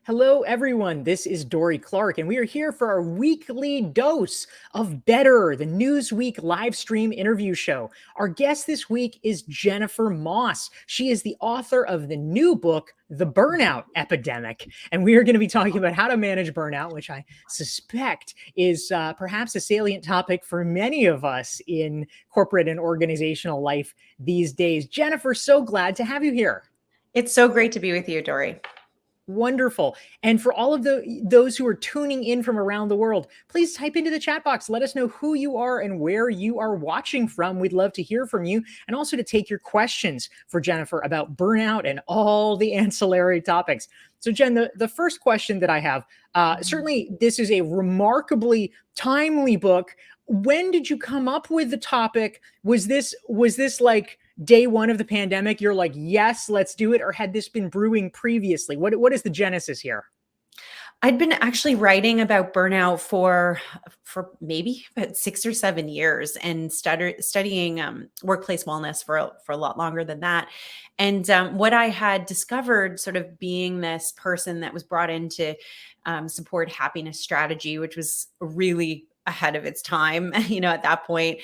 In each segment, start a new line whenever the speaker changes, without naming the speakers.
Hello, everyone. This is Dorie Clark, and we are here for our weekly dose of Better, the Newsweek live stream interview show. Our guest this week is Jennifer Moss. She is the author of the new book, The Burnout Epidemic. And we are going to be talking about how to manage burnout, which I suspect is perhaps a salient topic for many of us in corporate and organizational life these days. Jennifer, so glad to have you here.
It's so great to be with you, Dorie.
Wonderful. And for all of those who are tuning in from around the world, please type into the chat box. Let us know who you are and where you are watching from. We'd love to hear from you, and also to take your questions for Jennifer about burnout and all the ancillary topics. So Jen, the first question that I have, certainly this is a remarkably timely book. When did you come up with the topic? Was this like day one of the pandemic, you're like, yes, let's do it? Or had this been brewing previously? What is the genesis here?
I'd been actually writing about burnout for maybe about 6 or 7 years, and studying workplace wellness for a lot longer than that. And what I had discovered, sort of being this person that was brought in to support happiness strategy, which was really ahead of its time. At that point,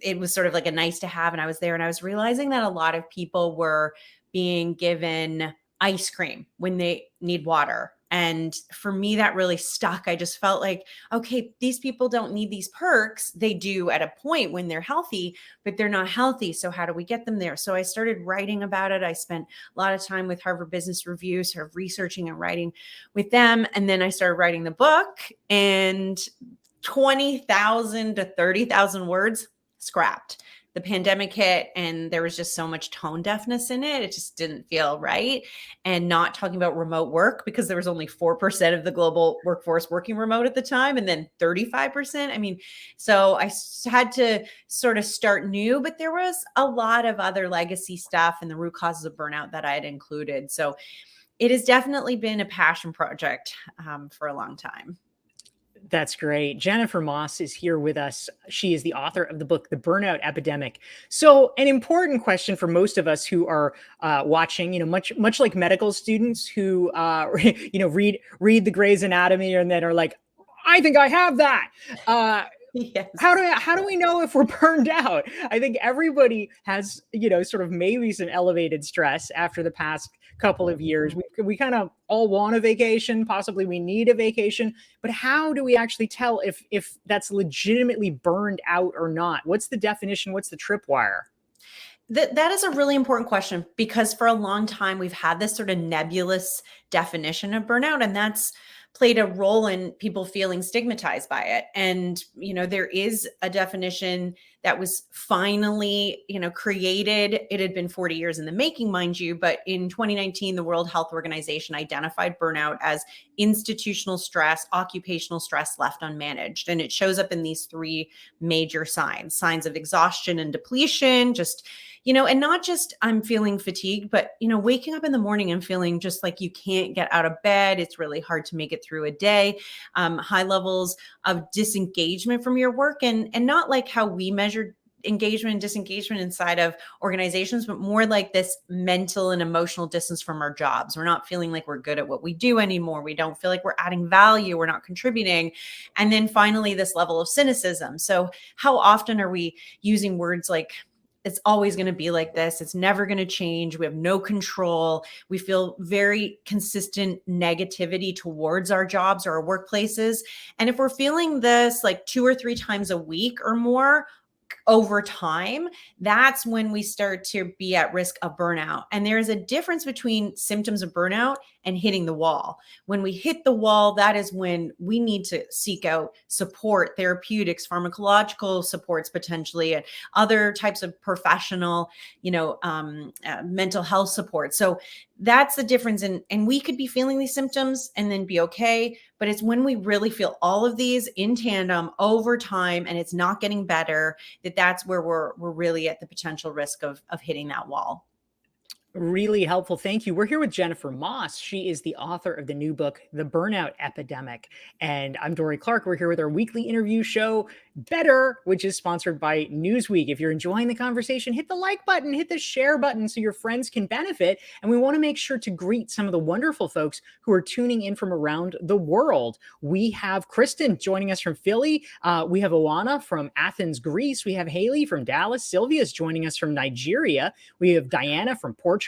it was sort of like a nice to have, and I was there, and I was realizing that a lot of people were being given ice cream when they need water. And for me, that really stuck. I just felt like, okay, these people don't need these perks. They do at a point when they're healthy, but they're not healthy. So how do we get them there? So I started writing about it. I spent a lot of time with Harvard Business Review, sort of researching and writing with them. And then I started writing the book, and 20,000 to 30,000 words scrapped. The pandemic hit, and there was just so much tone deafness in it. It just didn't feel right. And not talking about remote work, because there was only 4% of the global workforce working remote at the time, and then 35%. So I had to sort of start new, but there was a lot of other legacy stuff and the root causes of burnout that I had included. So it has definitely been a passion project for a long time.
That's great. Jennifer Moss is here with us. She is the author of the book, The Burnout Epidemic. So, an important question for most of us who are watching, much like medical students who, read the Grey's Anatomy and then are like, I think I have that.
Yes.
How do we know if we're burned out? I think everybody has, sort of maybe some elevated stress after the past couple of years. We kind of all want a vacation, possibly we need a vacation, but how do we actually tell if that's legitimately burned out or not? What's the definition? What's the tripwire?
That is a really important question, because for a long time we've had this sort of nebulous definition of burnout, and that's played a role in people feeling stigmatized by it. And, there is a definition that was finally, created. It had been 40 years in the making, mind you, but in 2019, the World Health Organization identified burnout as institutional stress, occupational stress left unmanaged. And it shows up in these three major signs of exhaustion and depletion, and not just I'm feeling fatigued, but, waking up in the morning and feeling just like you can't get out of bed. It's really hard to make it through a day. High levels of disengagement from your work, and not like how we measure engagement and disengagement inside of organizations, but more like this mental and emotional distance from our jobs. We're not feeling like we're good at what we do anymore. We don't feel like we're adding value. We're not contributing. And then finally, this level of cynicism. So how often are we using words like, it's always going to be like this, it's never going to change, we have no control, we feel very consistent negativity towards our jobs or our workplaces. And if we're feeling this like 2 or 3 times a week or more over time, that's when we start to be at risk of burnout. And there is a difference between symptoms of burnout and hitting the wall. When we hit the wall, that is when we need to seek out support, therapeutics, pharmacological supports potentially, and other types of professional, mental health support. So that's the difference. And we could be feeling these symptoms and then be okay, but it's when we really feel all of these in tandem over time and it's not getting better, that's where we're really at the potential risk of hitting that wall.
Really helpful. Thank you. We're here with Jennifer Moss. She is the author of the new book, The Burnout Epidemic. And I'm Dorie Clark. We're here with our weekly interview show, Better, which is sponsored by Newsweek. If you're enjoying the conversation, hit the like button, hit the share button so your friends can benefit. And we want to make sure to greet some of the wonderful folks who are tuning in from around the world. We have Kristen joining us from Philly. We have Oana from Athens, Greece. We have Haley from Dallas. Sylvia is joining us from Nigeria. We have Diana from Portugal.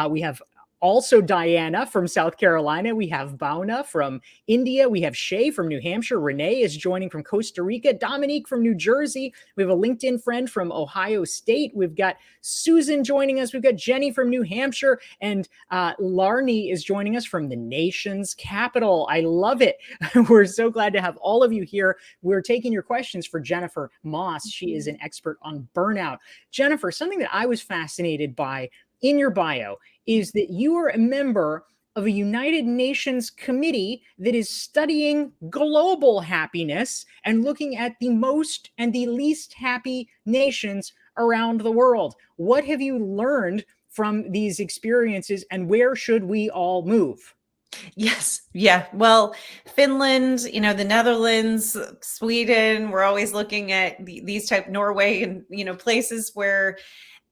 We have also Diana from South Carolina. We have Bauna from India. We have Shay from New Hampshire. Renee is joining from Costa Rica. Dominique from New Jersey. We have a LinkedIn friend from Ohio State. We've got Susan joining us. We've got Jenny from New Hampshire. And Larnie is joining us from the nation's capital. I love it. We're so glad to have all of you here. We're taking your questions for Jennifer Moss. She is an expert on burnout. Jennifer, something that I was fascinated by in your bio is that you are a member of a United Nations committee that is studying global happiness and looking at the most and the least happy nations around the world. What have you learned from these experiences, and where should we all move?
Yes. Yeah. Well, Finland, the Netherlands, Sweden, we're always looking at these type Norway and, places where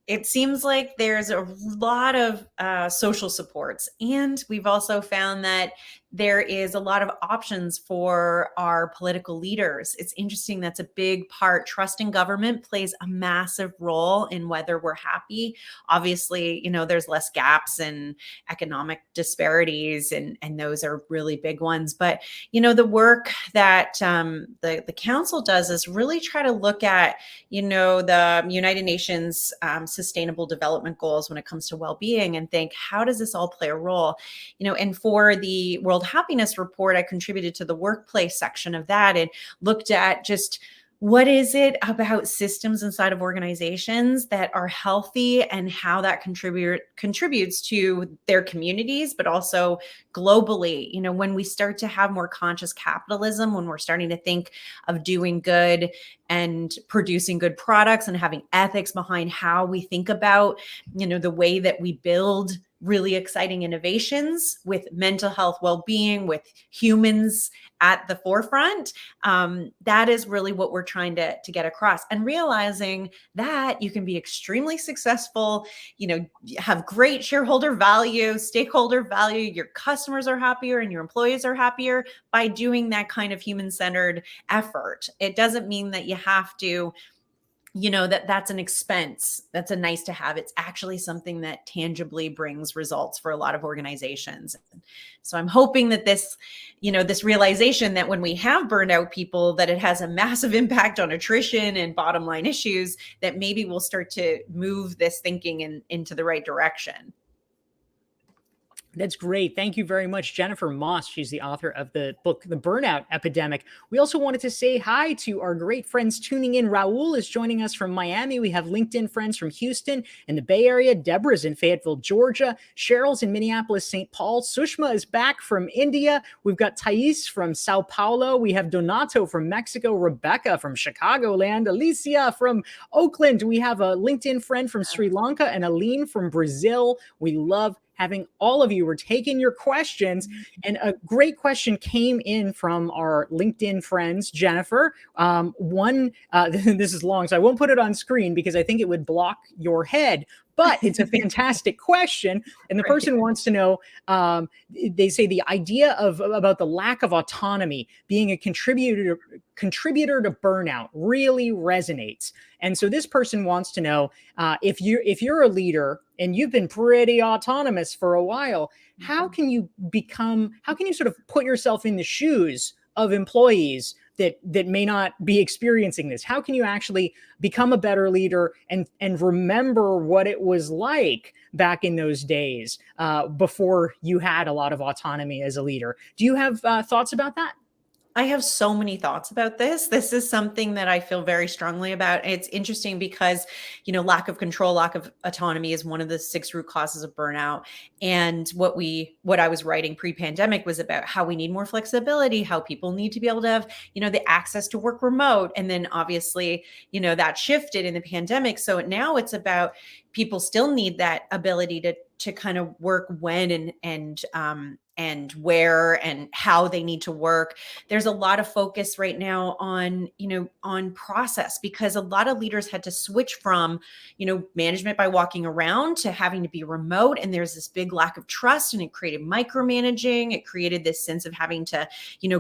it seems like there's a lot of social supports. And we've also found that there is a lot of options for our political leaders. It's interesting. That's a big part. Trust in government plays a massive role in whether we're happy. Obviously, there's less gaps and economic disparities, and those are really big ones. But, the work that the council does is really try to look at, the United Nations Sustainable Development Goals when it comes to well-being, and think, how does this all play a role? And for the World Happiness Report, I contributed to the workplace section of that and looked at just what is it about systems inside of organizations that are healthy and how that contributes to their communities, but also globally. When we start to have more conscious capitalism, when we're starting to think of doing good and producing good products and having ethics behind how we think about, the way that we build really exciting innovations with mental health, well-being, with humans at the forefront. That is really what we're trying to get across, and realizing that you can be extremely successful, have great shareholder value, stakeholder value, your customers are happier and your employees are happier by doing that kind of human-centered effort. It doesn't mean that you have to, that's an expense. That's a nice to have. It's actually something that tangibly brings results for a lot of organizations. So I'm hoping that this realization that when we have burned out people, that it has a massive impact on attrition and bottom line issues, that maybe we'll start to move this thinking into the right direction.
That's great. Thank you very much, Jennifer Moss. She's the author of the book, The Burnout Epidemic. We also wanted to say hi to our great friends tuning in. Raul is joining us from Miami. We have LinkedIn friends from Houston and the Bay Area. Deborah's in Fayetteville, Georgia. Cheryl's in Minneapolis, St. Paul. Sushma is back from India. We've got Thais from Sao Paulo. We have Donato from Mexico. Rebecca from Chicagoland. Alicia from Oakland. We have a LinkedIn friend from Sri Lanka and Aline from Brazil. We love having all of you. We're taking your questions. And a great question came in from our LinkedIn friends, Jennifer. This is long, so I won't put it on screen because I think it would block your head. But it's a fantastic question. And the person wants to know, they say the idea about the lack of autonomy being a contributor to burnout really resonates. And so this person wants to know, if you're a leader and you've been pretty autonomous for a while, how can you sort of put yourself in the shoes of employees that may not be experiencing this? How can you actually become a better leader and remember what it was like back in those days before you had a lot of autonomy as a leader? Do you have thoughts about that?
I have so many thoughts about this. This is something that I feel very strongly about. It's interesting because, lack of control, lack of autonomy is one of the 6 root causes of burnout. And what I was writing pre-pandemic was about how we need more flexibility, how people need to be able to have, the access to work remote. And then obviously, that shifted in the pandemic. So now it's about people still need that ability to kind of work when and where and how they need to work. There's a lot of focus right now on, on process, because a lot of leaders had to switch from, management by walking around to having to be remote. And there's this big lack of trust, and it created micromanaging. It created this sense of having to,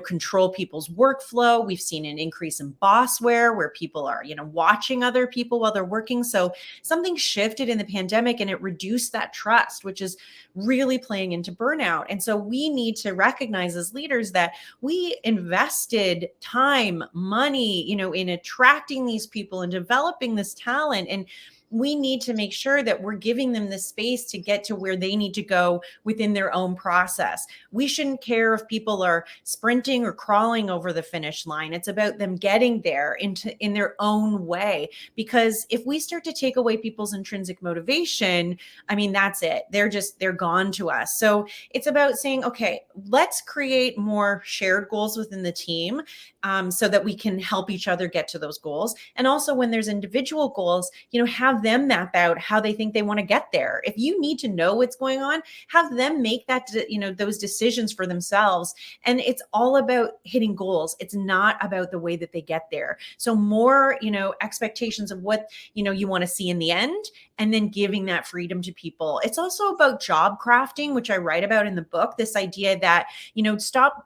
control people's workflow. We've seen an increase in bossware, where people are, watching other people while they're working. So something shifted in the pandemic, and it reduced that trust, which is really playing into burnout. And so we need to recognize as leaders that we invested time, money, in attracting these people and developing this talent. And we need to make sure that we're giving them the space to get to where they need to go within their own process. We shouldn't care if people are sprinting or crawling over the finish line. It's about them getting there in their own way. Because if we start to take away people's intrinsic motivation, I mean, that's it. They're gone to us. So it's about saying, okay, let's create more shared goals within the team, so that we can help each other get to those goals. And also, when there's individual goals, have them map out how they think they want to get there. If you need to know what's going on, have them make that, those decisions for themselves. And it's all about hitting goals. It's not about the way that they get there. So more, expectations of what, you want to see in the end, and then giving that freedom to people. It's also about job crafting, which I write about in the book, this idea that, stop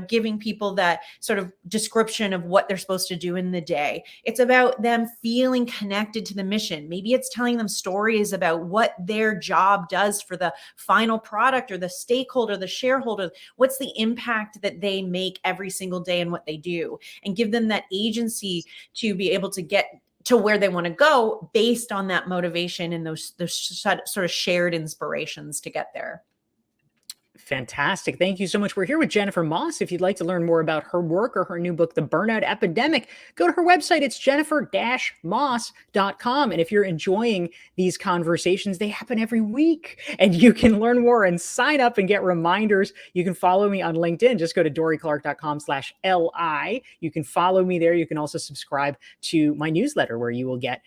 giving people that sort of description of what they're supposed to do in the day. It's about them feeling connected to the mission. Maybe it's telling them stories about what their job does for the final product or the stakeholder, the shareholder. What's the impact that they make every single day in what they do, and give them that agency to be able to get to where they want to go based on that motivation and those sort of shared inspirations to get there.
Fantastic. Thank you so much. We're here with Jennifer Moss. If you'd like to learn more about her work or her new book, The Burnout Epidemic, go to her website. It's jennifer-moss.com. And if you're enjoying these conversations, they happen every week, and you can learn more and sign up and get reminders. You can follow me on LinkedIn. Just go to dorieclark.com/LI. You can follow me there. You can also subscribe to my newsletter, where you will get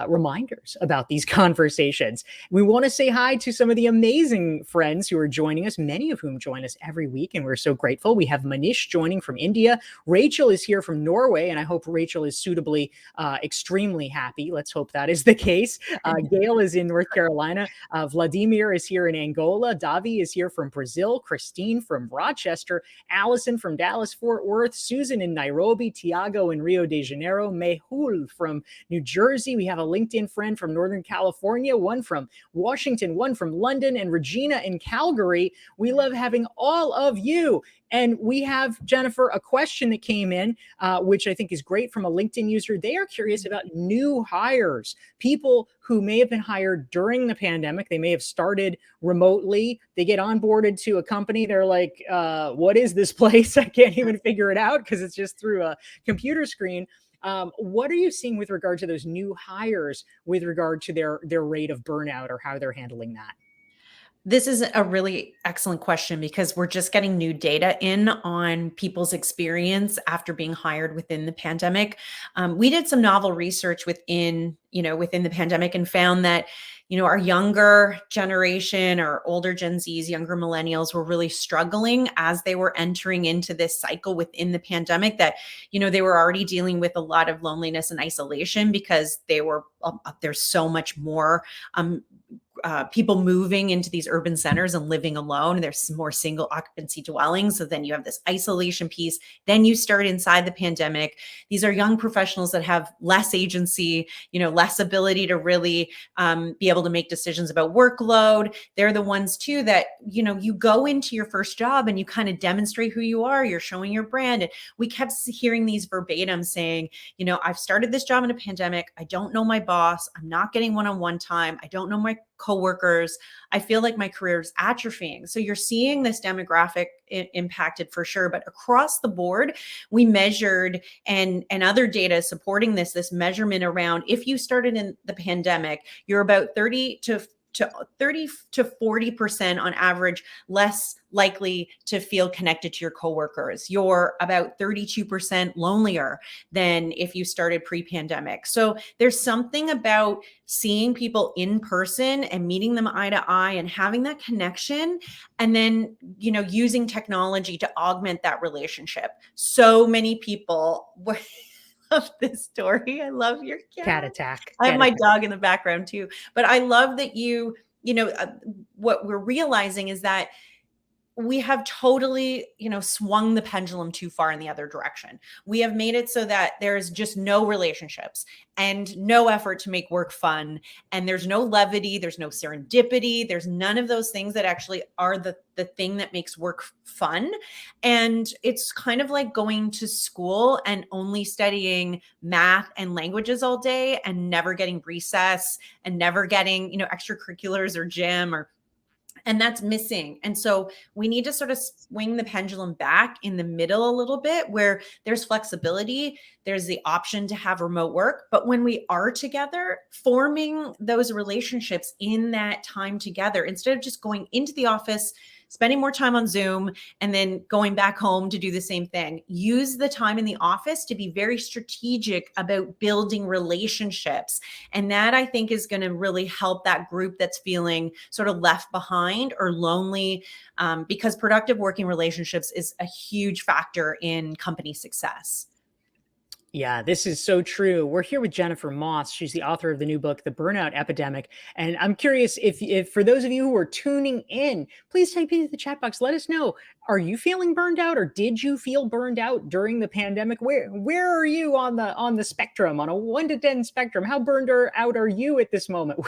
reminders about these conversations. We want to say hi to some of the amazing friends who are joining us, many of whom join us every week, and we're so grateful. We have Manish joining from India. Rachel is here from Norway, and I hope Rachel is suitably extremely happy. Let's hope that is the case. Gail is in North Carolina. Vladimir is here in Angola. Davi is here from Brazil. Christine from Rochester. Allison from Dallas, Fort Worth. Susan in Nairobi. Tiago in Rio de Janeiro. Mehul from New Jersey. We have a LinkedIn friend from Northern California, one from Washington, one from London, and Regina in Calgary. We love having all of you. And we have, Jennifer, a question that came in, which I think is great, from a LinkedIn user. They are curious about new hires, people who may have been hired during the pandemic. They may have started remotely. They get onboarded to a company. They're like, what is this place? I can't even figure it out because it's just through a computer screen. What are you seeing with regard to those new hires, with regard to their rate of burnout, or how they're handling that?
This is a really excellent question, because we're just getting new data in on people's experience after being hired within the pandemic. We did some novel research within the pandemic, and found that, our younger generation, or older Gen Zs, younger millennials, were really struggling as they were entering into this cycle within the pandemic, that, they were already dealing with a lot of loneliness and isolation, because there's so much more people moving into these urban centers and living alone. There's more single occupancy dwellings. So then you have this isolation piece. Then you start inside the pandemic. These are young professionals that have less agency, less ability to really be able to make decisions about workload. They're the ones too that, you go into your first job and you kind of demonstrate who you are. You're showing your brand. And we kept hearing these verbatim saying, I've started this job in a pandemic. I don't know my boss. I'm not getting one-on-one time. I don't know my coworkers. I feel like my career is atrophying. So you're seeing this demographic impacted for sure, but across the board, we measured, and other data supporting this measurement around, if you started in the pandemic, you're about 30 to to 40% on average less likely to feel connected to your coworkers. You're about 32% lonelier than if you started pre-pandemic. So there's something about seeing people in person and meeting them eye to eye and having that connection, and then, using technology to augment that relationship. So many people love this story. I love your
Cat attack.
I have
Cat
my
attack.
dog in the background too. But I love that what we're realizing is that we have totally, swung the pendulum too far in the other direction. We have made it so that there's just no relationships and no effort to make work fun. And there's no levity, there's no serendipity, there's none of those things that actually are the thing that makes work fun. And it's kind of like going to school and only studying math and languages all day and never getting recess and never getting, extracurriculars or gym and that's missing. And so we need to sort of swing the pendulum back in the middle a little bit, where there's flexibility, there's the option to have remote work. But when we are together, forming those relationships in that time together, instead of just going into the office, spending more time on Zoom, and then going back home to do the same thing. Use the time in the office to be very strategic about building relationships. And that, I think, is going to really help that group that's feeling sort of left behind or lonely, because productive working relationships is a huge factor in company success.
Yeah, this is so true. We're here with Jennifer Moss. She's the author of the new book, The Burnout Epidemic. And I'm curious if for those of you who are tuning in, please type into the chat box. Let us know. Are you feeling burned out, or did you feel burned out during the pandemic? Where are you on the spectrum, on a 1 to 10 spectrum? How burned out are you at this moment?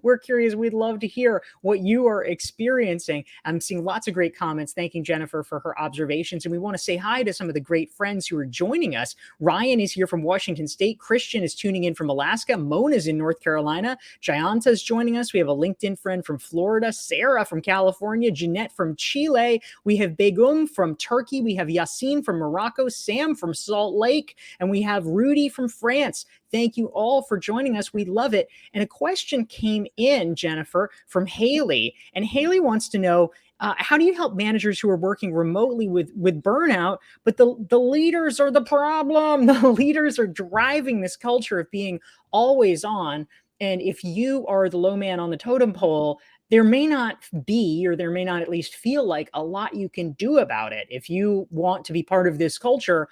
We're curious. We'd love to hear what you are experiencing. I'm seeing lots of great comments thanking Jennifer for her observations. And we want to say hi to some of the great friends who are joining us. Ryan is here from Washington State. Christian is tuning in from Alaska. Mona's in North Carolina. Jayanta is joining us. We have a LinkedIn friend from Florida. Sarah from California. Jeanette from Chile. We have Begum from Turkey. We have Yassine from Morocco. Sam from Salt Lake. And we have Rudy from France. Thank you all for joining us. We love it. And a question came in, Jennifer, from Haley. And Haley wants to know, how do you help managers who are working remotely with burnout, but the leaders are the problem? The leaders are driving this culture of being always on. And if you are the low man on the totem pole, there may not be, or there may not at least feel like, a lot you can do about it. If you want to be part of this culture,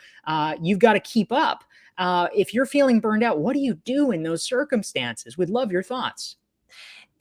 you've got to keep up. If you're feeling burned out, what do you do in those circumstances? We'd love your thoughts.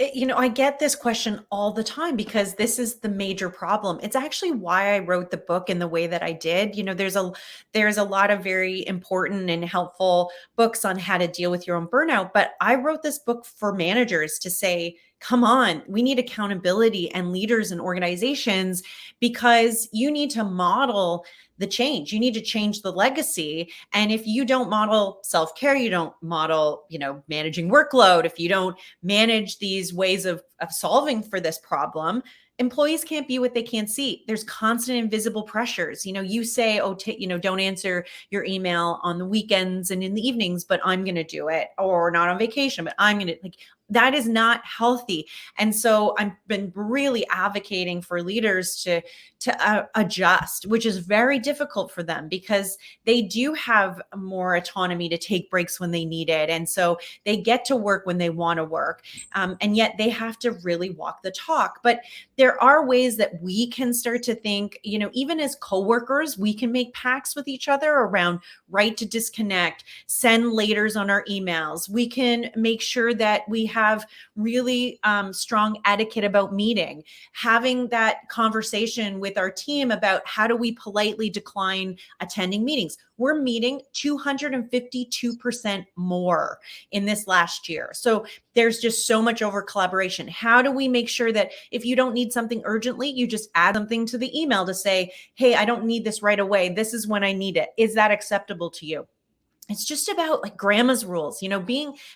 I get this question all the time because this is the major problem. It's actually why I wrote the book in the way that I did. There's a lot of very important and helpful books on how to deal with your own burnout, but I wrote this book for managers to say, come on, we need accountability and leaders and organizations, because you need to model the change. You need to change the legacy. And if you don't model self-care, you don't model, managing workload, if you don't manage these ways of solving for this problem, employees can't be what they can't see. There's constant invisible pressures. You say, don't answer your email on the weekends and in the evenings, but I'm going to do it, or not on vacation, but I'm going to, that is not healthy. And so I've been really advocating for leaders to adjust, which is very difficult for them because they do have more autonomy to take breaks when they need it. And so they get to work when they want to work. And yet they have to really walk the talk. But there are ways that we can start to think, even as coworkers, we can make pacts with each other around right to disconnect, send laters on our emails. We can make sure that we have really strong etiquette about meeting, having that conversation with our team about how do we politely decline attending meetings. We're meeting 252% more in this last year. So there's just so much over collaboration. How do we make sure that if you don't need something urgently, you just add something to the email to say, hey, I don't need this right away. This is when I need it. Is that acceptable to you? It's just about like grandma's rules,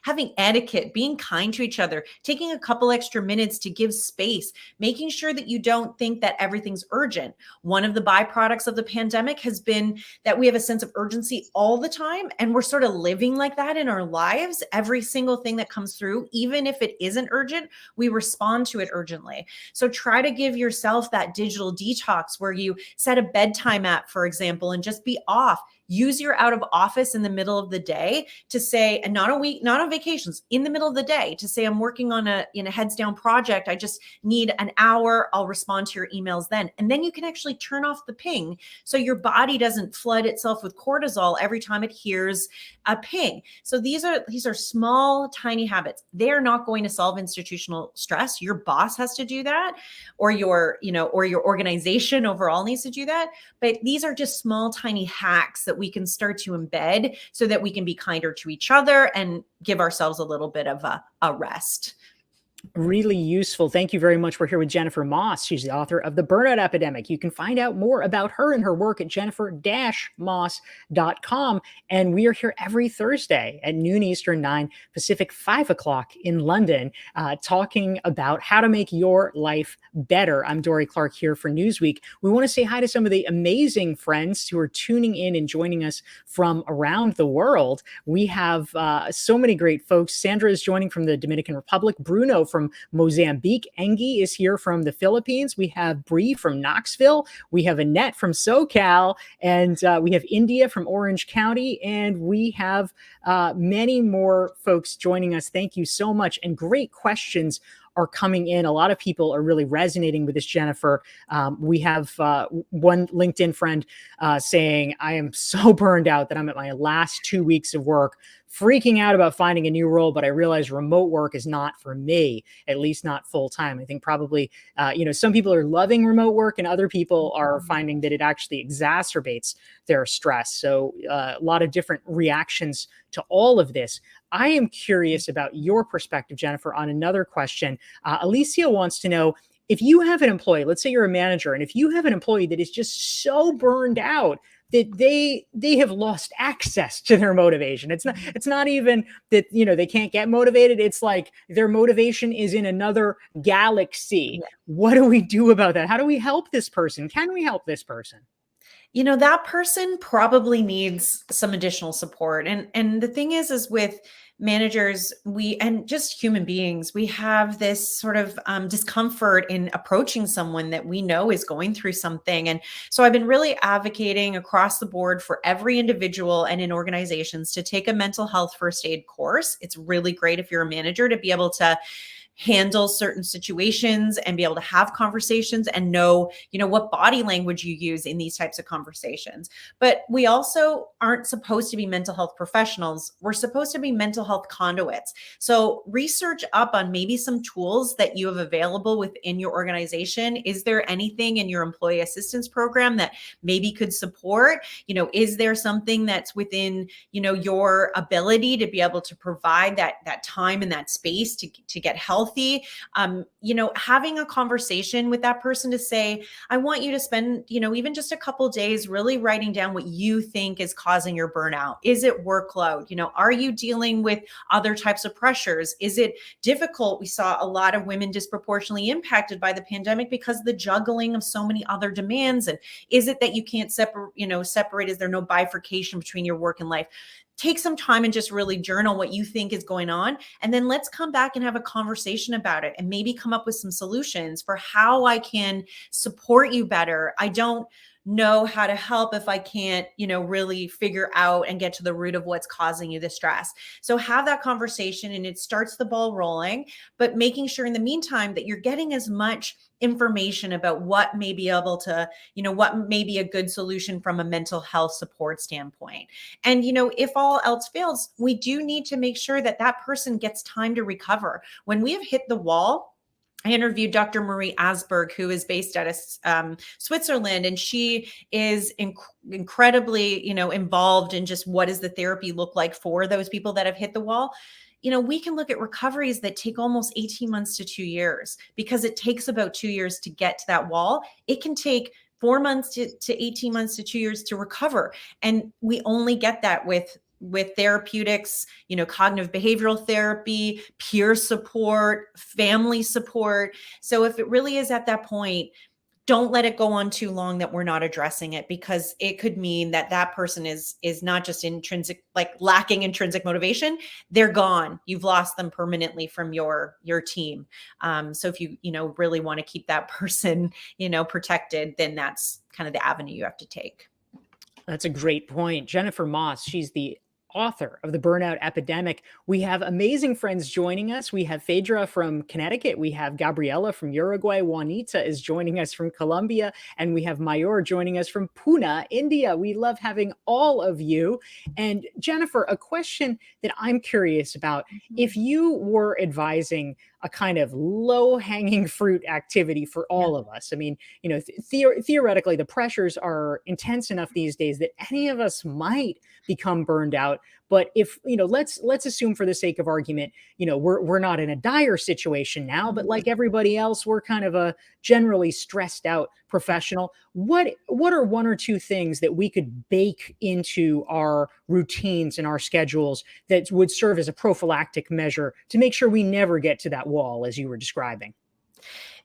having etiquette, being kind to each other, taking a couple extra minutes to give space, making sure that you don't think that everything's urgent. One of the byproducts of the pandemic has been that we have a sense of urgency all the time. And we're sort of living like that in our lives. Every single thing that comes through, even if it isn't urgent, we respond to it urgently. So try to give yourself that digital detox where you set a bedtime app, for example, and just be off. Use your out of office in the middle of the day to say, and not a week, not on vacations, in the middle of the day to say, I'm working on a heads down project. I just need an hour. I'll respond to your emails then. And then you can actually turn off the ping so your body doesn't flood itself with cortisol every time it hears a ping. So these are small, tiny habits. They're not going to solve institutional stress. Your boss has to do that, or your organization overall needs to do that. But these are just small, tiny hacks that we can start to embed so that we can be kinder to each other and give ourselves a little bit of a rest.
Really useful. Thank you very much. We're here with Jennifer Moss. She's the author of The Burnout Epidemic. You can find out more about her and her work at jennifer-moss.com. And we are here every Thursday at noon Eastern, 9 Pacific, 5 o'clock in London, talking about how to make your life better. I'm Dorie Clark here for Newsweek. We want to say hi to some of the amazing friends who are tuning in and joining us from around the world. We have so many great folks. Sandra is joining from the Dominican Republic. Bruno from Mozambique. Engi is here from the Philippines. We have Bree from Knoxville. We have Annette from SoCal. And we have India from Orange County. And we have many more folks joining us. Thank you so much. And great questions are coming in. A lot of people are really resonating with this, Jennifer. We have one LinkedIn friend saying, I am so burned out that I'm at my last 2 weeks of work, freaking out about finding a new role, but I realize remote work is not for me, at least not full time. I think probably, some people are loving remote work and other people are finding that it actually exacerbates their stress. So a lot of different reactions to all of this. I am curious about your perspective, Jennifer, on another question. Alicia wants to know, if you have an employee, let's say you're a manager, and if you have an employee that is just so burned out that they have lost access to their motivation. It's not even that, they can't get motivated. It's like their motivation is in another galaxy. Yeah. What do we do about that? How do we help this person? Can we help this person?
That person probably needs some additional support. And the thing is with managers, and just human beings, we have this sort of discomfort in approaching someone that we know is going through something. And so I've been really advocating across the board for every individual and in organizations to take a mental health first aid course. It's really great if you're a manager to be able to handle certain situations and be able to have conversations and know, what body language you use in these types of conversations. But we also aren't supposed to be mental health professionals. We're supposed to be mental health conduits. So research up on maybe some tools that you have available within your organization. Is there anything in your employee assistance program that maybe could support? Is there something that's within, your ability to be able to provide that time and that space to get healthy? Having a conversation with that person to say, I want you to spend, even just a couple days really writing down what you think is causing your burnout. Is it workload? Are you dealing with other types of pressures? Is it difficult? We saw a lot of women disproportionately impacted by the pandemic because of the juggling of so many other demands. And is it that you can't separate? Is there no bifurcation between your work and life? Take some time and just really journal what you think is going on. And then let's come back and have a conversation about it and maybe come up with some solutions for how I can support you better. I don't know how to help if I can't, really figure out and get to the root of what's causing you the stress. So have that conversation and it starts the ball rolling, but making sure in the meantime that you're getting as much information about what may be able to, what may be a good solution from a mental health support standpoint. And, if all else fails, we do need to make sure that that person gets time to recover. When we have hit the wall, I interviewed Dr. Marie Asberg, who is based out of Switzerland, and she is incredibly, involved in just what does the therapy look like for those people that have hit the wall. We can look at recoveries that take almost 18 months to 2 years because it takes about 2 years to get to that wall. It can take 4 months to 18 months to 2 years to recover. And we only get that with with therapeutics, cognitive behavioral therapy, peer support, family support. So if it really is at that point, don't let it go on too long that we're not addressing it, because it could mean that that person is not just intrinsic, like lacking intrinsic motivation. They're gone. You've lost them permanently from your team. So if you really want to keep that person protected, then that's kind of the avenue you have to take.
That's a great point. Jennifer Moss, she's the author of The Burnout Epidemic. We have amazing friends joining us. We have Phaedra from Connecticut. We have Gabriela from Uruguay. Juanita is joining us from Colombia. And we have Mayur joining us from Pune, India. We love having all of you. And Jennifer, a question that I'm curious about. If you were advising a kind of low-hanging fruit activity for all of us, I mean, theoretically, the pressures are intense enough these days that any of us might become burned out. But if let's assume for the sake of argument, we're not in a dire situation now, but like everybody else, we're kind of a generally stressed out professional. What are one or two things that we could bake into our routines and our schedules that would serve as a prophylactic measure to make sure we never get to that wall, as you were describing?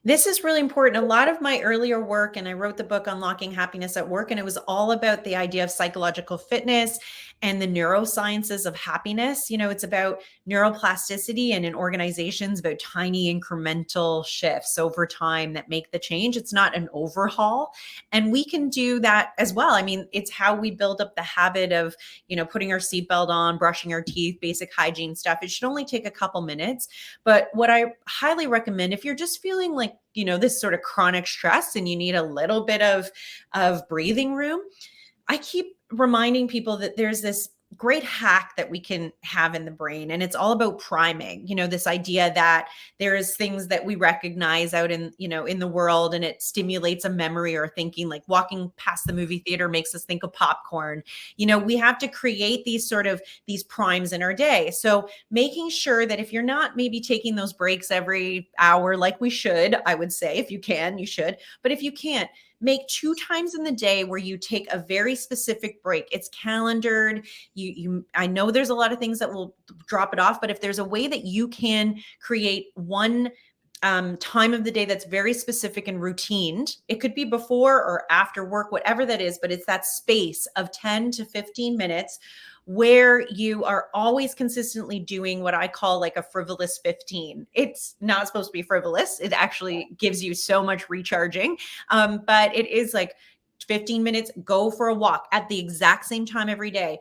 This is really important. A lot of my earlier work, and I wrote the book Unlocking Happiness at Work, and it was all about the idea of psychological fitness and the neurosciences of happiness. It's about neuroplasticity, and in organizations about tiny incremental shifts over time that make the change. It's not an overhaul. And we can do that as well. I mean, it's how we build up the habit of, putting our seatbelt on, brushing our teeth, basic hygiene stuff. It should only take a couple minutes. But what I highly recommend, if you're just feeling like, this sort of chronic stress and you need a little bit of breathing room, I keep reminding people that there's this great hack that we can have in the brain, and it's all about priming. This idea that there's things that we recognize out in the world, and it stimulates a memory or thinking, like walking past the movie theater makes us think of popcorn. We have to create these primes in our day. So making sure that if you're not maybe taking those breaks every hour like we should, I would say, if you can, you should. But if you can't, make 2 times in the day where you take a very specific break. It's calendared. I know there's a lot of things that will drop it off, but if there's a way that you can create one time of the day that's very specific and routined, it could be before or after work, whatever that is, but it's that space of 10 to 15 minutes where you are always consistently doing what I call like a frivolous 15. It's not supposed to be frivolous. It actually gives you so much recharging. But it is like 15 minutes, go for a walk at the exact same time every day.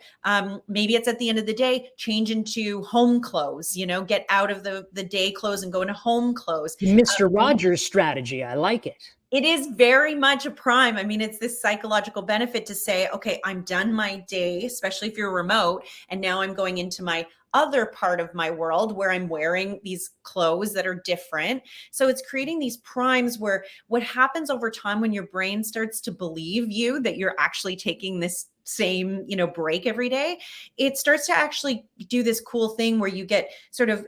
Maybe it's at the end of the day, change into home clothes, get out of the day clothes and go into home clothes.
Mr. Rogers strategy. I like it.
It is very much a prime. I mean, it's this psychological benefit to say, okay, I'm done my day, especially if you're remote, and now I'm going into my other part of my world where I'm wearing these clothes that are different. So it's creating these primes where what happens over time when your brain starts to believe you that you're actually taking this same, break every day, it starts to actually do this cool thing where you get sort of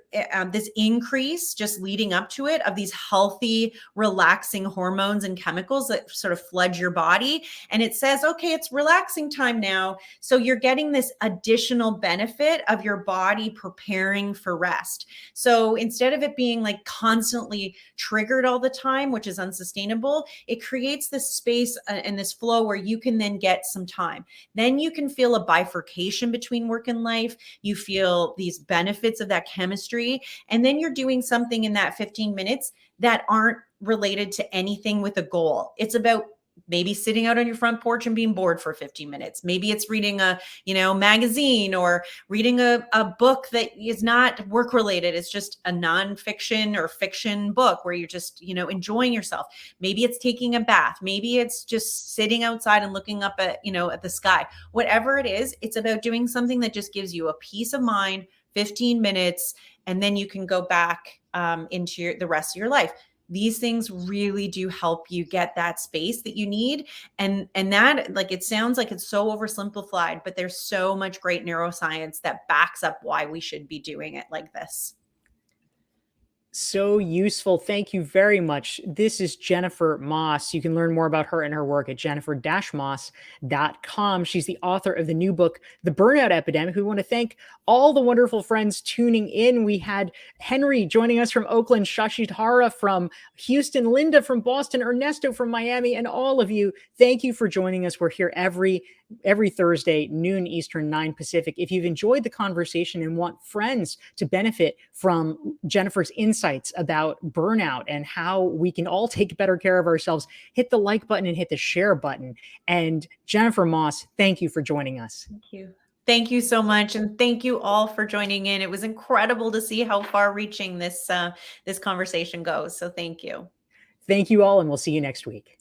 this increase just leading up to it of these healthy, relaxing hormones and chemicals that sort of flood your body. And it says, okay, it's relaxing time now. So you're getting this additional benefit of your body preparing for rest. So instead of it being like constantly triggered all the time, which is unsustainable, it creates this space and this flow where you can then get some time. Then you can feel a bifurcation between work and life. You feel these benefits of that chemistry. And then you're doing something in that 15 minutes that aren't related to anything with a goal. It's about maybe sitting out on your front porch and being bored for 15 minutes. Maybe it's reading a, magazine or reading a book that is not work related. It's just a nonfiction or fiction book where you're just, enjoying yourself. Maybe it's taking a bath. Maybe it's just sitting outside and looking up at, at the sky. Whatever it is, it's about doing something that just gives you a peace of mind, 15 minutes, and then you can go back into the rest of your life. These things really do help you get that space that you need. And that, like, it sounds like it's so oversimplified, but there's so much great neuroscience that backs up why we should be doing it like this.
So useful. Thank you very much. This is Jennifer Moss. You can learn more about her and her work at jennifer-moss.com. She's the author of the new book, The Burnout Epidemic. We want to thank all the wonderful friends tuning in. We had Henry joining us from Oakland, Shashitara from Houston, Linda from Boston, Ernesto from Miami, and all of you. Thank you for joining us. We're here every Thursday, noon Eastern, 9 Pacific. If you've enjoyed the conversation and want friends to benefit from Jennifer's insights about burnout and how we can all take better care of ourselves, hit the like button and hit the share button. And Jennifer Moss, thank you for joining us.
Thank you. Thank you so much. And thank you all for joining in. It was incredible to see how far reaching this conversation goes. So thank you.
Thank you all, and we'll see you next week.